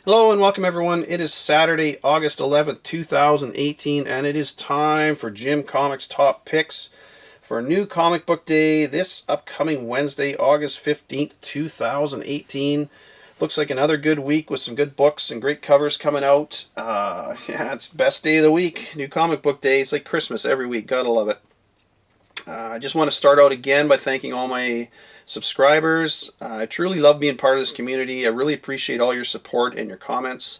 Hello and welcome everyone. It is Saturday, August 11th, 2018, and it is time for Jim Comics Top Picks for a new comic book day this upcoming Wednesday, August 15th, 2018. Looks like another good week with some good books and great covers coming out. Yeah, it's best day of the week. New comic book day. It's like Christmas every week. Gotta love it. I just want to start out again by thanking all my subscribers. I truly love being part of this community. I really appreciate all your support and your comments.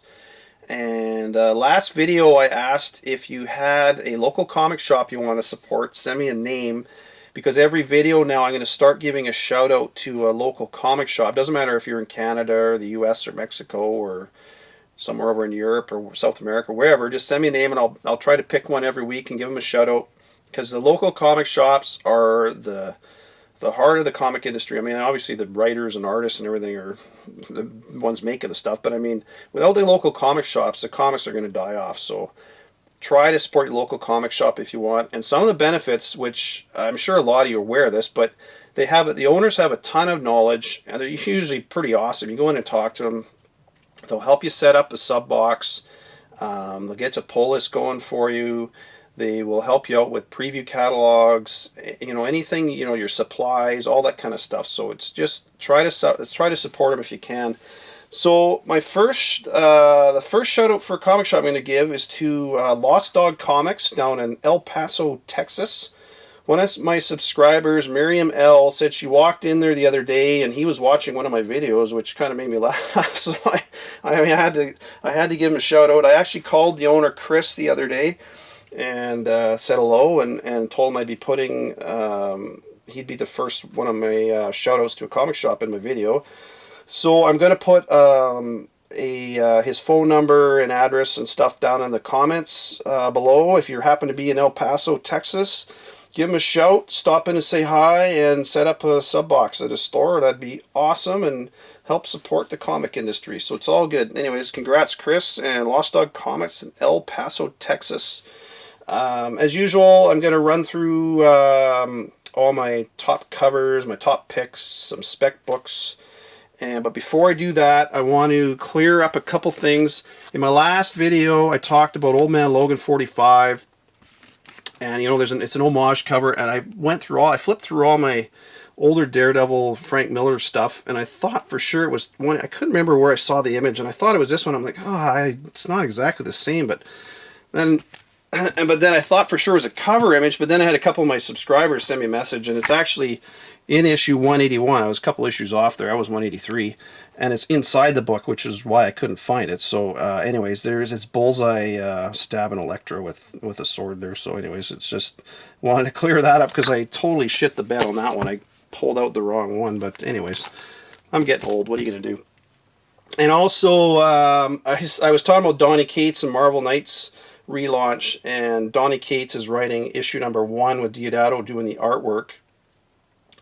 And last video I asked if you had a local comic shop you want to support, send me a name, because every video now I'm going to start giving a shout out to a local comic shop. Doesn't matter if you're in Canada or the US or Mexico or somewhere over in Europe or South America, wherever. Just send me a name and I'll try to pick one every week and give them a shout out, because the local comic shops are the heart of the comic industry. I mean, obviously the writers and artists and everything are the ones making the stuff, but I mean, without the local comic shops, the comics are going to die off. So try to support your local comic shop if you want. And some of the benefits, which I'm sure a lot of you are aware of this, but the owners have a ton of knowledge, and they're usually pretty awesome. You go in and talk to them. They'll help you set up a sub box. They'll get a pull list going for you. They will help you out with preview catalogs, anything, your supplies, all that kind of stuff. So it's just try to support them if you can. So my the first shout out for a comic shop I'm going to give is to Lost Dog Comics down in El Paso, Texas. One of my subscribers, Miriam L, said she walked in there the other day and he was watching one of my videos, which kind of made me laugh. So I had to give him a shout out. I actually called the owner, Chris, the other day, and said hello and told him I'd be putting he'd be the first one of my shout outs to a comic shop in my video. So I'm going to put his phone number and address and stuff down in the comments below. If you happen to be in El Paso, Texas, give him a shout, stop in and say hi, and set up a sub box at his store. That'd be awesome and help support the comic industry. So it's all good. Anyways, congrats Chris and Lost Dog Comics in El Paso, Texas. As usual, I'm going to run through all my top covers, my top picks, some spec books. But before I do that, I want to clear up a couple things. In my last video, I talked about Old Man Logan 45. And, it's an homage cover. And I flipped through all my older Daredevil Frank Miller stuff. And I thought for sure it was one. I couldn't remember where I saw the image. And I thought it was this one. I'm like, it's not exactly the same. But then I thought for sure it was a cover image, but then I had a couple of my subscribers send me a message, and it's actually in issue 181. I was a couple issues off there. I was 183, and it's inside the book, which is why I couldn't find it. So anyways, there's this Bullseye stabbing Elektra with a sword there. So anyways, it's just wanted to clear that up because I totally shit the bed on that one. I pulled out the wrong one, but anyways, I'm getting old. What are you going to do? And also, I was talking about Donny Cates and Marvel Knights relaunch, and Donny Cates is writing issue number 1 with Diodato doing the artwork,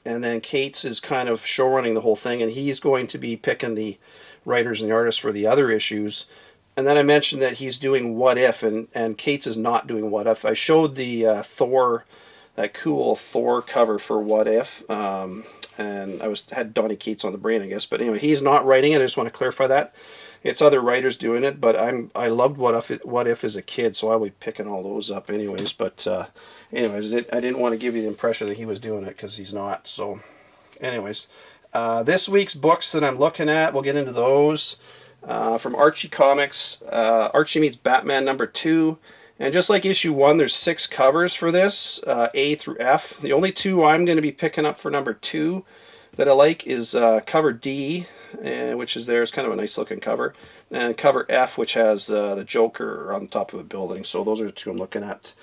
and then Cates is kind of showrunning the whole thing, and he's going to be picking the writers and the artists for the other issues. And then I mentioned that he's doing What If, and Cates is not doing What If. I showed the Thor, that cool Thor cover for What If, and I had Donny Cates on the brain, I guess, but anyway, he's not writing it. I just want to clarify that. It's other writers doing it, but I loved What If as a kid, so I'll be picking all those up anyways. But anyways, I didn't want to give you the impression that he was doing it, because he's not. So anyways, this week's books that I'm looking at, we'll get into those. From Archie Comics, Archie Meets Batman #2. And just like issue 1, there's 6 covers for this, A through F. The only 2 I'm going to be picking up for #2 that I like is cover D, which is there. It's kind of a nice looking cover, and cover F, which has the Joker on top of a building. So those are the 2 I'm looking at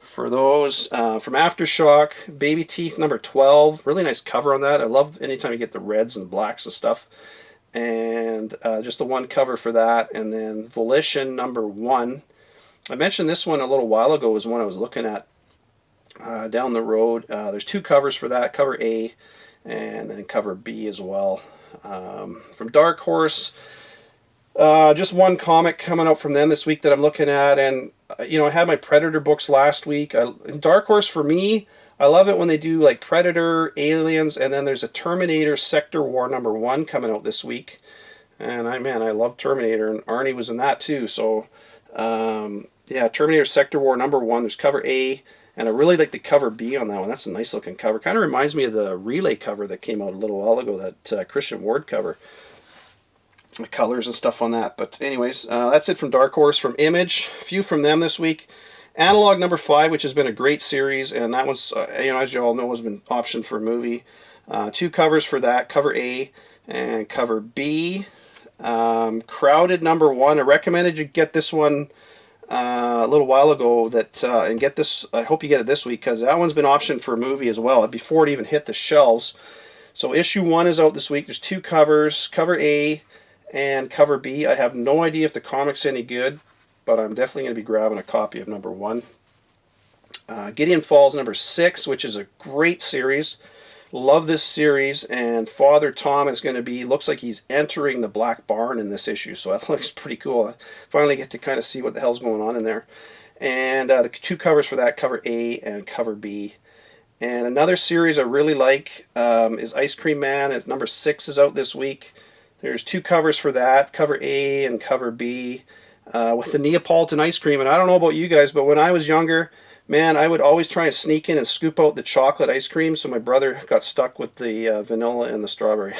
for those. From Aftershock, Babyteeth #12, really nice cover on that. I love anytime you get the reds and blacks and stuff. And just the 1 cover for that. And then Volition #1. I mentioned this one a little while ago, was one I was looking at down the road. There's 2 covers for that, cover A and then cover B as well. From Dark Horse, just 1 comic coming out from them this week that I'm looking at. And I had my Predator books last week. Dark Horse, for me, I love it when they do like Predator, Aliens, and then there's a Terminator Sector War #1 coming out this week. And man, I love Terminator, and Arnie was in that too. So yeah, Terminator Sector War #1. There's cover A, and I really like the cover B on that one. That's a nice looking cover. Kind of reminds me of the Relay cover that came out a little while ago, that Christian Ward cover. The colors and stuff on that. But anyways, that's it from Dark Horse. From Image, a few from them this week. Analog #5, which has been a great series, and that was, as you all know, has been optioned for a movie. 2 covers for that, cover A and cover B. Crowded #1. I recommended you get this one a little while ago, and get this. I hope you get it this week, because that one's been optioned for a movie as well before it even hit the shelves. So issue 1 is out this week. There's 2 covers, cover A and cover B. I have no idea if the comic's any good, but I'm definitely going to be grabbing a copy of #1. Gideon Falls #6, which is a great series. Love this series, and Father Tom is going to be, looks like he's entering the Black Barn in this issue, so that looks pretty cool. I finally get to kind of see what the hell's going on in there. And the 2 covers for that, cover A and cover B. And another series I really like is Ice Cream Man. It's #6 is out this week. There's 2 covers for that, cover A and cover B, with the Neapolitan ice cream. And I don't know about you guys, but when I was younger, man, I would always try and sneak in and scoop out the chocolate ice cream, so my brother got stuck with the vanilla and the strawberry.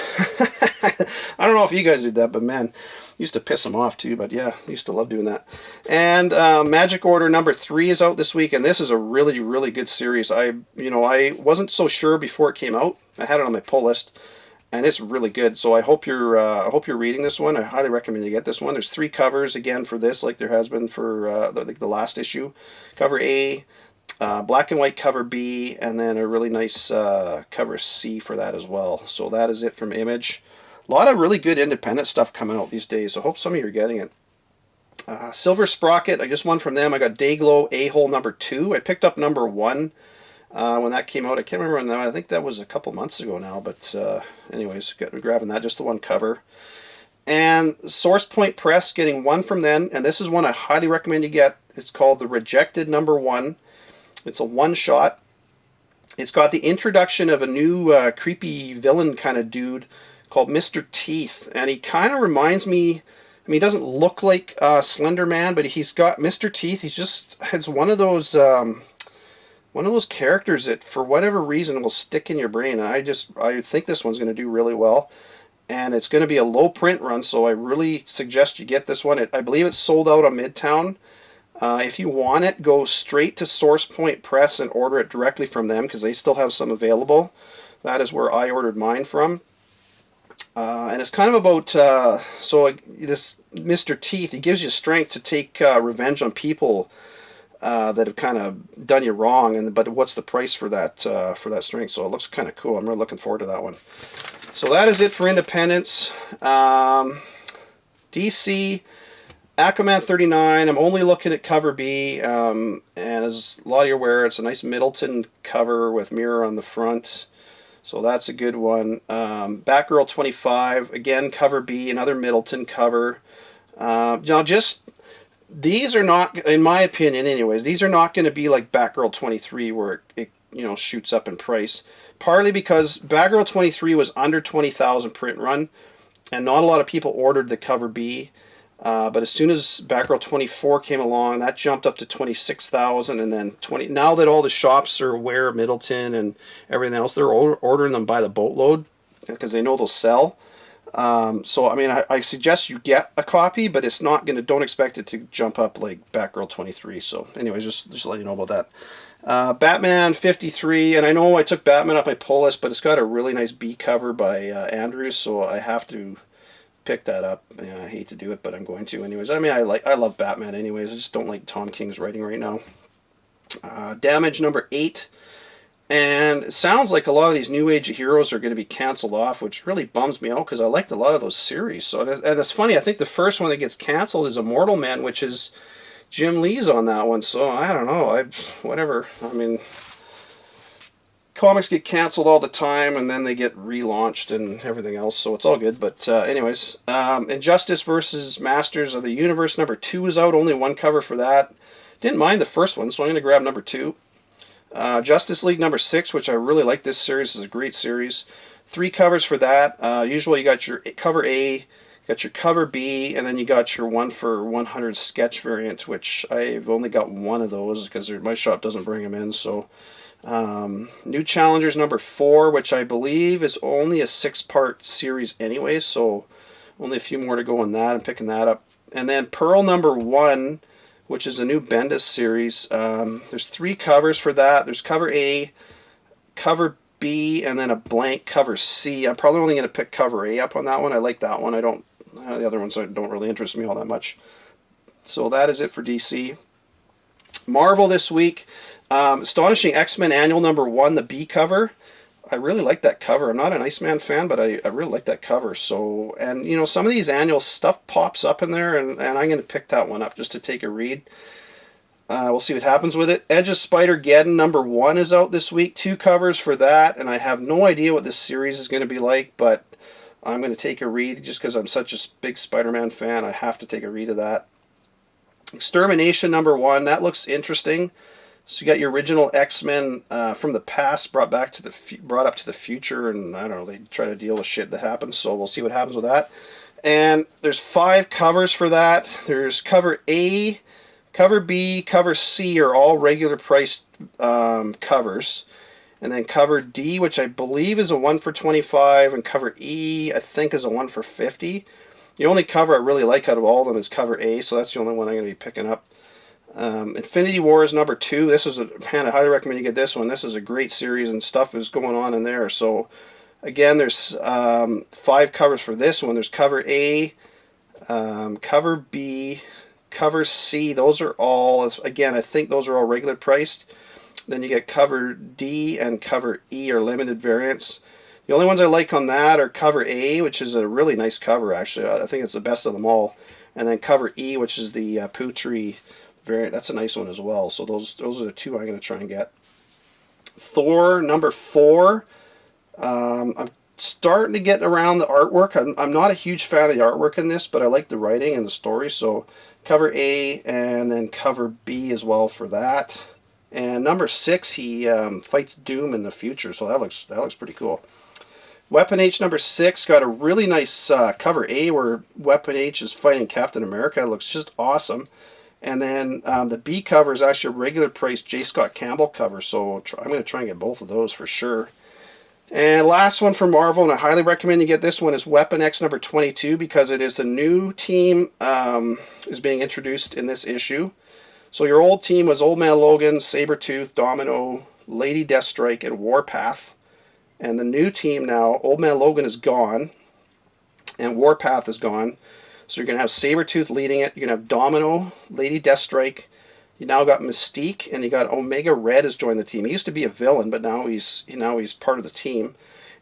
I don't know if you guys did that, but man, used to piss him off too. But yeah, I used to love doing that. And Magic Order #3 is out this week, and this is a really, really good series. I wasn't so sure before it came out. I had it on my pull list, and it's really good. So I hope you're reading this one. I highly recommend you get this one. There's 3 covers again for this, like there has been for the last issue. Cover A, black and white cover B, and then a really nice cover C for that as well. So that is it from Image. A lot of really good independent stuff coming out these days, so I hope some of you are getting it. Silver Sprocket, I just won from them. I got Dayglow A-Hole #2. I picked up #1 when that came out. I can't remember when. I think that was a couple months ago now, but anyways, grabbing that, just the 1 cover. And Source Point Press, getting 1 from them, and this is one I highly recommend you get. It's called The Rejected #1. It's a 1-shot. It's got the introduction of a new creepy villain kind of dude called Mr. Teeth, and he kind of reminds me. I mean, he doesn't look like Slender Man, but he's got Mr. Teeth. It's one of those characters that, for whatever reason, will stick in your brain. And I think this one's going to do really well, and it's going to be a low print run. So I really suggest you get this one. I believe it's sold out on Midtown. If you want it, go straight to Source Point Press and order it directly from them, because they still have some available. That is where I ordered mine from. And it's kind of about, this Mr. Teeth, he gives you strength to take revenge on people that have kind of done you wrong, but what's the price for that strength? So it looks kind of cool. I'm really looking forward to that one. So that is it for Independence. DC, Aquaman 39. I'm only looking at cover B, and as a lot of you are aware, it's a nice Middleton cover with mirror on the front. So that's a good one. Batgirl 25, again, cover B, another Middleton cover. These are not, in my opinion anyways, these are not going to be like Batgirl 23 where it shoots up in price. Partly because Batgirl 23 was under 20,000 print run, and not a lot of people ordered the cover B. But as soon as Batgirl 24 came along, that jumped up to 26,000, and then 20. Now that all the shops are aware of Middleton and everything else, they're ordering them by the boatload because they know they'll sell. So I mean, I suggest you get a copy, but it's not gonna. Don't expect it to jump up like Batgirl 23. So, anyways, just let you know about that. Batman 53, and I know I took Batman up my pull list, but it's got a really nice B cover by Andrews, so I have to pick that up. I hate to do it, but I'm going to anyways. I mean, I love Batman anyways. I just don't like Tom King's writing right now. Damage #8, and it sounds like a lot of these New Age heroes are going to be canceled off, which really bums me out because I liked a lot of those series. So, and it's funny, I think the first one that gets canceled is Immortal Man, which is Jim Lee's on that one. So I don't know. Whatever. I mean, comics get canceled all the time, and then they get relaunched and everything else, so it's all good. But anyways, Injustice versus Masters of the Universe #2 is out. Only 1 cover for that. Didn't mind the first one, so I'm going to grab #2. Justice League #6, which I really like this series. It's a great series. 3 covers for that. Usually you got your cover A, You got your cover B, and then you got your 1 for 100 sketch variant, which I've only got one of those because my shop doesn't bring them in. So New Challengers number 4, which I believe is only a 6-part series anyway, so only a few more to go on that. I'm picking that up. And then Pearl number 1, which is a new Bendis series. There's 3 covers for that. There's cover A, cover B, and then a blank cover C. I'm probably only going to pick cover A up on that one. I like that one. The other ones don't really interest me all that much. So that is it for DC. Marvel this week. Astonishing X-Men Annual number 1, the B cover. I really like that cover. I'm not an Iceman fan, but I really like that cover. So, and you know, some of these annual stuff pops up in there, and I'm going to pick that one up just to take a read. We'll see what happens with it. Edge of Spider-Geddon number 1 is out this week. 2 covers for that, and I have no idea what this series is going to be like, but I'm going to take a read just because I'm such a big Spider-Man fan. I have to take a read of that. Extermination number 1, that looks interesting. So you got your original X-Men from the past brought up to the future, and I don't know, they try to deal with shit that happens. So we'll see what happens with that. And there's 5 covers for that. There's cover A, cover B, cover C are all regular priced covers, and then cover D, which I believe is a 1 for 25, and cover E I think is a 1 for 50. The only cover I really like out of all of them is cover A, so that's the only one I'm going to be picking up. Infinity Wars number 2. This is man, I highly recommend you get this one. This is a great series, and stuff is going on in there. So again, there's 5 covers for this one. There's cover A, cover B, cover C. Those are all, again, I think those are all regular priced. Then you get cover D and cover E are limited variants. The only ones I like on that are cover A, which is a really nice cover actually. I think it's the best of them all. And then cover E, which is the Putri variant. That's a nice one as well. So those are the 2 I'm going to try and get. Thor number 4. I'm starting to get around the artwork. I'm not a huge fan of the artwork in this, but I like the writing and the story. So cover A and then cover B as well for that. And number 6, he fights Doom in the future. So that looks pretty cool. Weapon H number 6 got a really nice cover A where Weapon H is fighting Captain America. It looks just awesome. And then the B cover is actually a regular price J. Scott Campbell cover, so I'm going to try and get both of those for sure. And last one for Marvel, and I highly recommend you get this one, is Weapon X number 22, because it is the new team is being introduced in this issue. So your old team was Old Man Logan, Sabretooth, Domino, Lady Deathstrike, and Warpath. And the new team now, Old Man Logan is gone, and Warpath is gone. So you're going to have Sabretooth leading it. You're going to have Domino, Lady Deathstrike. You now got Mystique, and you got Omega Red has joined the team. He used to be a villain, but now he's part of the team.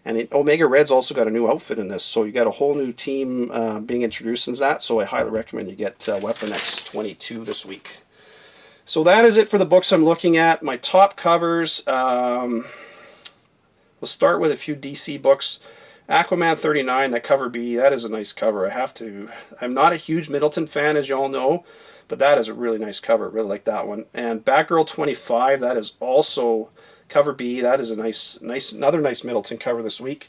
And Omega Red's also got a new outfit in this, so you got a whole new team being introduced in that. So I highly recommend you get Weapon X 22 this week. So that is it for the books I'm looking at. My top covers. We'll start with a few DC books. Aquaman 39, that cover B, that is a nice cover. I'm not a huge Middleton fan, as you all know, but that is a really nice cover. I really like that one. And Batgirl 25, that is also cover B. That is another nice Middleton cover this week.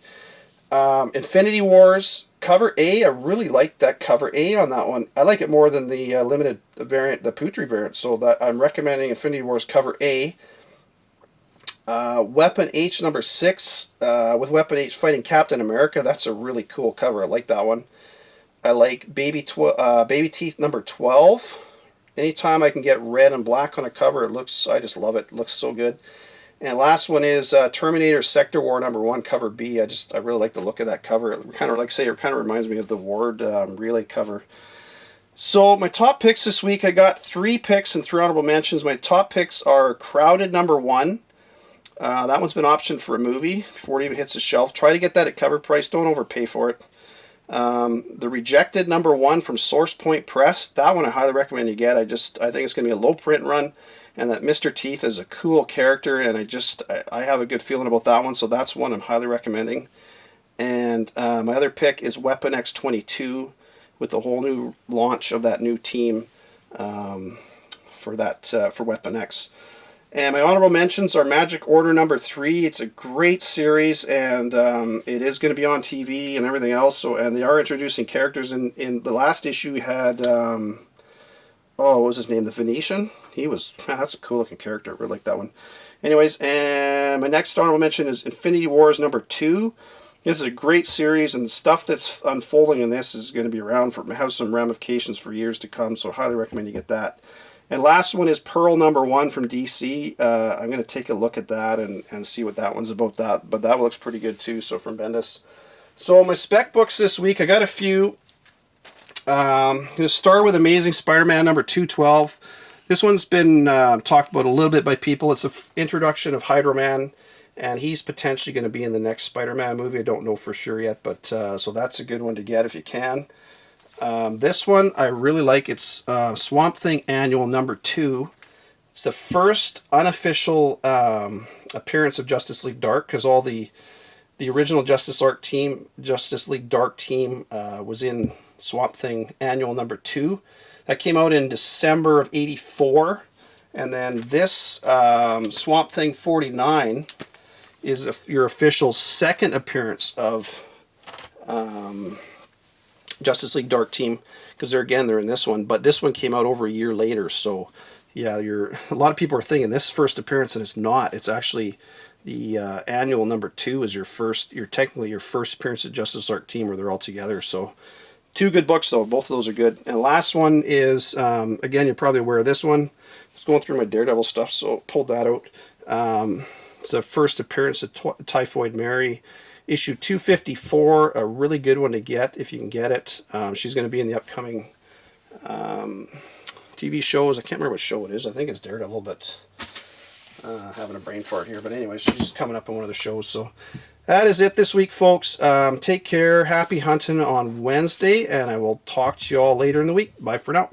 Infinity Wars cover A, I really like that cover A on that one. I like it more than the limited variant, the Putri variant. So that I'm recommending Infinity Wars cover A. Weapon H number 6 with Weapon H fighting Captain America. That's a really cool cover. I like that one. I like Babyteeth number 12. Anytime I can get red and black on a cover, I just love it. It looks so good. And last one is Terminator Sector War number 1 cover B. I really like the look of that cover. It kind of reminds me of the Ward Relay cover. So my top picks this week, I got 3 picks and 3 honorable mentions. My top picks are Crowded number 1. That one's been optioned for a movie before it even hits the shelf. Try to get that at cover price. Don't overpay for it. The Rejected number 1 from Source Point Press. That one I highly recommend you get. I think it's going to be a low print run, and that Mr. Teeth is a cool character, and I have a good feeling about that one, so that's one I'm highly recommending. And my other pick is Weapon X 22 with the whole new launch of that new team for Weapon X. And my honorable mentions are Magic Order #3. It's a great series, and it is going to be on TV and everything else. So, and they are introducing characters. In the last issue, we had oh, what was his name? The Venetian. He was, man, that's a cool looking character. I really like that one. Anyways, and my next honorable mention is Infinity Wars #2. This is a great series, and the stuff that's unfolding in this is going to be around for, have some ramifications for years to come. So, highly recommend you get that. And last one is Pearl #1 from DC. I'm going to take a look at that and see what that one's about. But that looks pretty good too. So from Bendis. So my spec books this week, I got a few. I'm going to start with Amazing Spider-Man #212. This one's been talked about a little bit by people. It's an introduction of Hydro Man, and he's potentially going to be in the next Spider-Man movie. I don't know for sure yet, but so that's a good one to get if you can. This one I really like. It's Swamp Thing Annual #2. It's the first unofficial appearance of Justice League Dark, because all the original Justice League Dark team was in Swamp Thing Annual #2. That came out in December of '84, and then this Swamp Thing 49 is your official second appearance of Justice League Dark Team, because they're in this one, but this one came out over a year later. So yeah, a lot of people are thinking this first appearance, and it's not. It's actually the Annual #2 is technically your first appearance of Justice Dark Team where they're all together. So two good books though, both of those are good. And the last one is again, you're probably aware of this one. I was going through my Daredevil stuff, so pulled that out. It's the first appearance of Typhoid Mary, issue 254, a really good one to get if you can get it. She's going to be in the upcoming TV shows. I can't remember what show it is. I think it's Daredevil, but having a brain fart here. But anyway, she's coming up in one of the shows. So that is it this week, folks. Take care. Happy hunting on Wednesday, and I will talk to you all later in the week. Bye for now.